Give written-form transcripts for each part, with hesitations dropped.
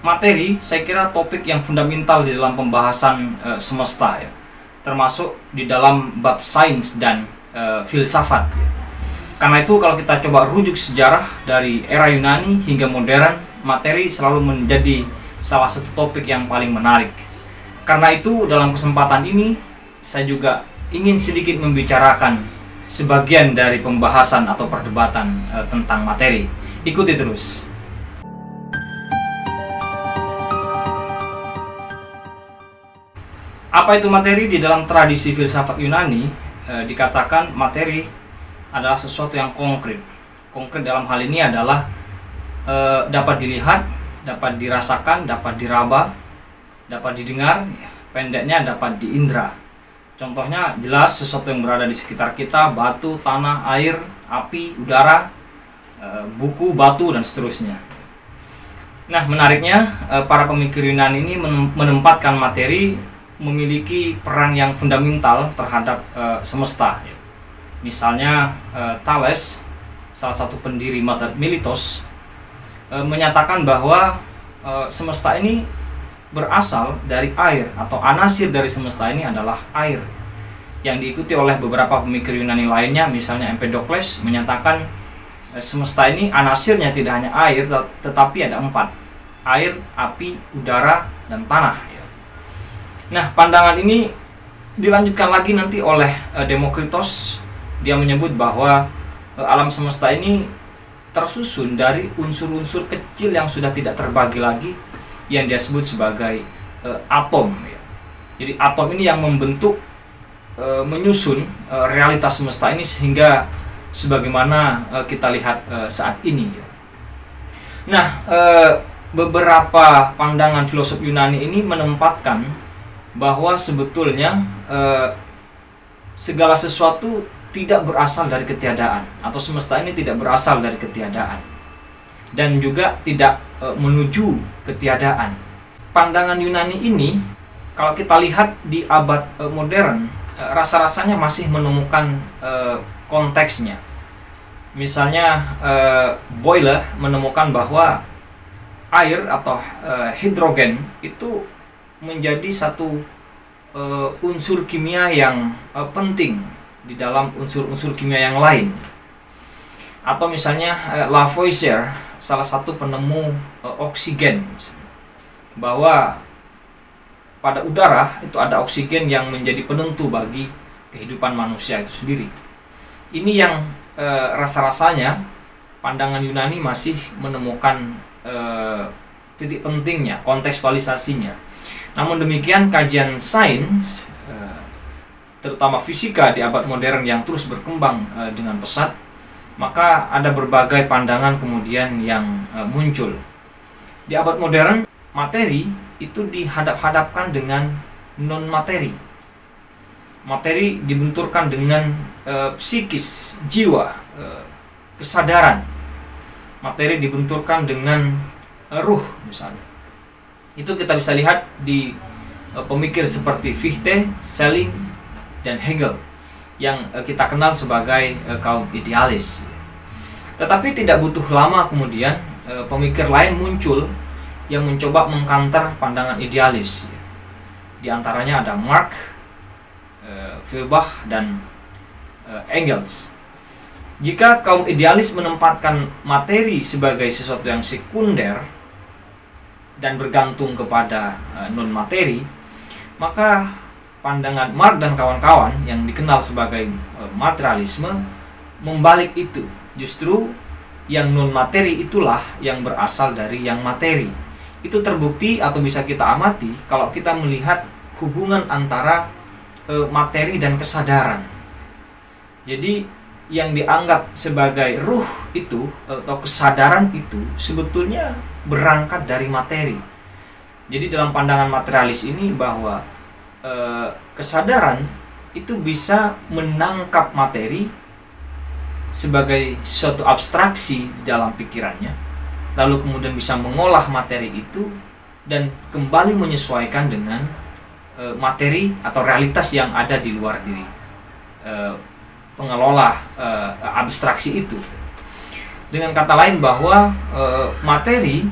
Materi, saya kira topik yang fundamental di dalam pembahasan semesta ya, termasuk di dalam bab sains dan filsafat. Ya. Karena itu kalau kita coba rujuk sejarah dari era Yunani hingga modern, materi selalu menjadi salah satu topik yang paling menarik. Karena itu dalam kesempatan ini saya juga ingin sedikit membicarakan sebagian dari pembahasan atau perdebatan tentang materi. Ikuti terus. Apa itu materi? Di dalam tradisi filsafat Yunani dikatakan materi adalah sesuatu yang konkret. Konkret dalam hal ini adalah dapat dilihat, dapat dirasakan, dapat diraba, dapat didengar, pendeknya dapat diindra. Contohnya jelas sesuatu yang berada di sekitar kita, batu, tanah, air, api, udara, buku, batu, dan seterusnya. Nah, menariknya para pemikir Yunani ini menempatkan materi memiliki peran yang fundamental terhadap semesta. Misalnya Thales, salah satu pendiri method Miletos, menyatakan bahwa semesta ini berasal dari air, atau anasir dari semesta ini adalah air. Yang diikuti oleh beberapa pemikir Yunani lainnya, misalnya Empedokles menyatakan semesta ini anasirnya tidak hanya air, tetapi ada 4: air, api, udara, dan tanah. Nah, pandangan ini dilanjutkan lagi nanti oleh Demokritos. Dia menyebut bahwa alam semesta ini tersusun dari unsur-unsur kecil yang sudah tidak terbagi lagi, yang dia sebut sebagai atom. Jadi atom ini yang membentuk, menyusun realitas semesta ini sehingga sebagaimana kita lihat saat ini. Nah, beberapa pandangan filosof Yunani ini menempatkan bahwa sebetulnya segala sesuatu tidak berasal dari ketiadaan, atau semesta ini tidak berasal dari ketiadaan, dan juga tidak menuju ketiadaan. Pandangan Yunani ini kalau kita lihat di abad modern, rasa-rasanya masih menemukan konteksnya. Misalnya Boyle menemukan bahwa air atau hidrogen itu menjadi satu unsur kimia yang penting di dalam unsur-unsur kimia yang lain. Atau misalnya Lavoisier, salah satu penemu oksigen, bahwa pada udara itu ada oksigen yang menjadi penentu bagi kehidupan manusia itu sendiri. Ini yang rasa-rasanya pandangan Yunani masih menemukan titik pentingnya, kontekstualisasinya. Namun demikian, kajian sains, terutama fisika di abad modern yang terus berkembang dengan pesat, maka ada berbagai pandangan kemudian yang muncul. Di abad modern, materi itu dihadap-hadapkan dengan non-materi. Materi dibenturkan dengan psikis, jiwa, kesadaran. Materi dibenturkan dengan ruh misalnya. Itu kita bisa lihat di pemikir seperti Fichte, Schelling, dan Hegel yang kita kenal sebagai kaum idealis. Tetapi tidak butuh lama kemudian pemikir lain muncul yang mencoba mengkanter pandangan idealis. Di antaranya ada Marx, Feuerbach, dan Engels. Jika kaum idealis menempatkan materi sebagai sesuatu yang sekunder dan bergantung kepada non-materi, maka pandangan Marx dan kawan-kawan yang dikenal sebagai materialisme membalik itu. Justru yang non-materi itulah yang berasal dari yang materi. Itu terbukti atau bisa kita amati kalau kita melihat hubungan antara materi dan kesadaran. Jadi yang dianggap sebagai ruh itu atau kesadaran itu sebetulnya berangkat dari materi. Jadi dalam pandangan materialis ini bahwa kesadaran itu bisa menangkap materi sebagai suatu abstraksi di dalam pikirannya, lalu kemudian bisa mengolah materi itu dan kembali menyesuaikan dengan materi atau realitas yang ada di luar diri pengelola abstraksi itu. Dengan kata lain bahwa materi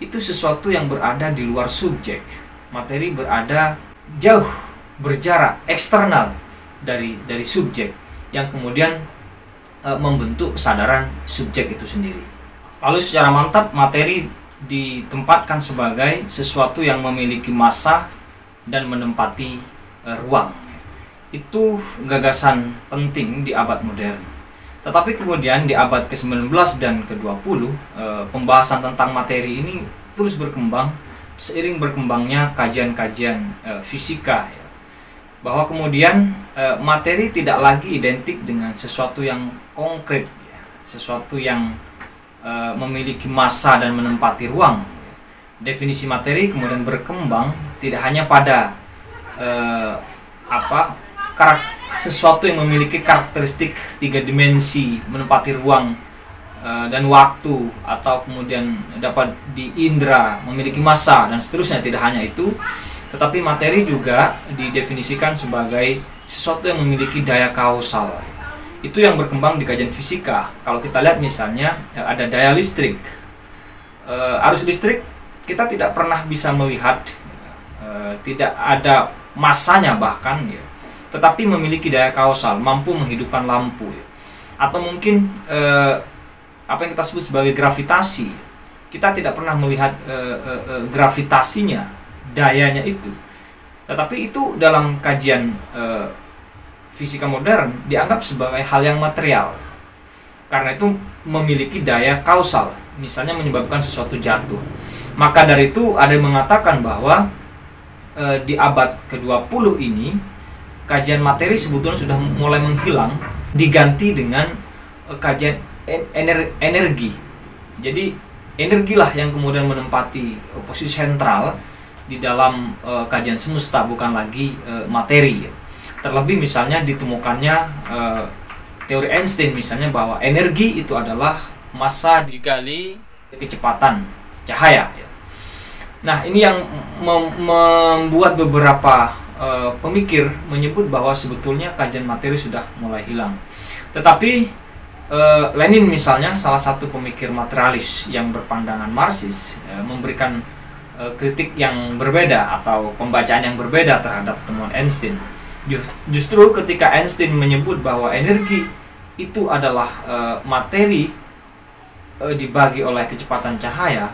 itu sesuatu yang berada di luar subjek. Materi berada jauh, berjarak, eksternal dari subjek, yang kemudian membentuk kesadaran subjek itu sendiri. Lalu secara mantap materi ditempatkan sebagai sesuatu yang memiliki massa dan menempati ruang. Itu gagasan penting di abad modern. Tetapi kemudian di abad ke-19 dan ke-20, pembahasan tentang materi ini terus berkembang seiring berkembangnya kajian-kajian fisika, ya. Bahwa kemudian materi tidak lagi identik dengan sesuatu yang konkret, ya. Sesuatu yang memiliki massa dan menempati ruang. Definisi materi kemudian berkembang tidak hanya pada sesuatu yang memiliki karakteristik 3 dimensi, menempati ruang dan waktu, atau kemudian dapat diindra, memiliki massa dan seterusnya. Tidak hanya itu, tetapi materi juga didefinisikan sebagai sesuatu yang memiliki daya kausal. Itu yang berkembang di kajian fisika. Kalau kita lihat misalnya ada daya listrik, arus listrik kita tidak pernah bisa melihat, tidak ada massanya bahkan, ya. Tetapi memiliki daya kausal, mampu menghidupkan lampu, ya. Atau mungkin apa yang kita sebut sebagai gravitasi, kita tidak pernah melihat gravitasinya, dayanya itu. Tetapi itu dalam kajian fisika modern dianggap sebagai hal yang material, karena itu memiliki daya kausal, misalnya menyebabkan sesuatu jatuh. Maka dari itu ada yang mengatakan bahwa di abad ke-20 ini kajian materi sebetulnya sudah mulai menghilang, diganti dengan kajian energi. Jadi energilah yang kemudian menempati posisi sentral di dalam kajian semesta, bukan lagi materi. Terlebih misalnya ditemukannya teori Einstein misalnya, bahwa energi itu adalah massa dikali kecepatan cahaya. Nah, ini yang membuat beberapa pemikir menyebut bahwa sebetulnya kajian materi sudah mulai hilang. Tetapi Lenin misalnya, salah satu pemikir materialis yang berpandangan Marxis, memberikan kritik yang berbeda atau pembacaan yang berbeda terhadap temuan Einstein. Justru ketika Einstein menyebut bahwa energi itu adalah materi dibagi oleh kecepatan cahaya,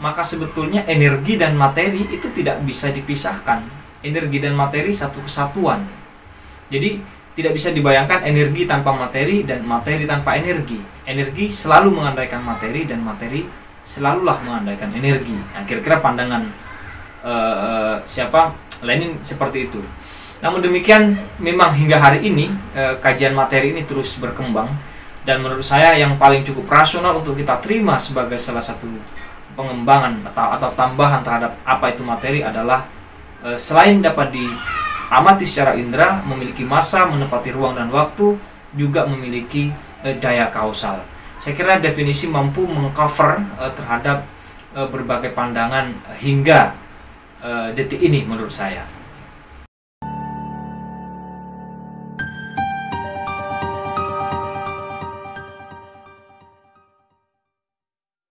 maka sebetulnya energi dan materi itu tidak bisa dipisahkan. Energi dan materi satu kesatuan. Jadi tidak bisa dibayangkan energi tanpa materi dan materi tanpa energi. Energi selalu mengandaikan materi dan materi selalulah mengandaikan energi. Nah, kira-kira pandangan Lenin seperti itu. Namun demikian, memang hingga hari ini kajian materi ini terus berkembang, dan menurut saya yang paling cukup rasional untuk kita terima sebagai salah satu pengembangan atau tambahan terhadap apa itu materi adalah selain dapat diamati secara indera, memiliki massa, menempati ruang dan waktu, juga memiliki daya kausal. Saya kira definisi mampu mengcover terhadap berbagai pandangan hingga detik ini menurut saya.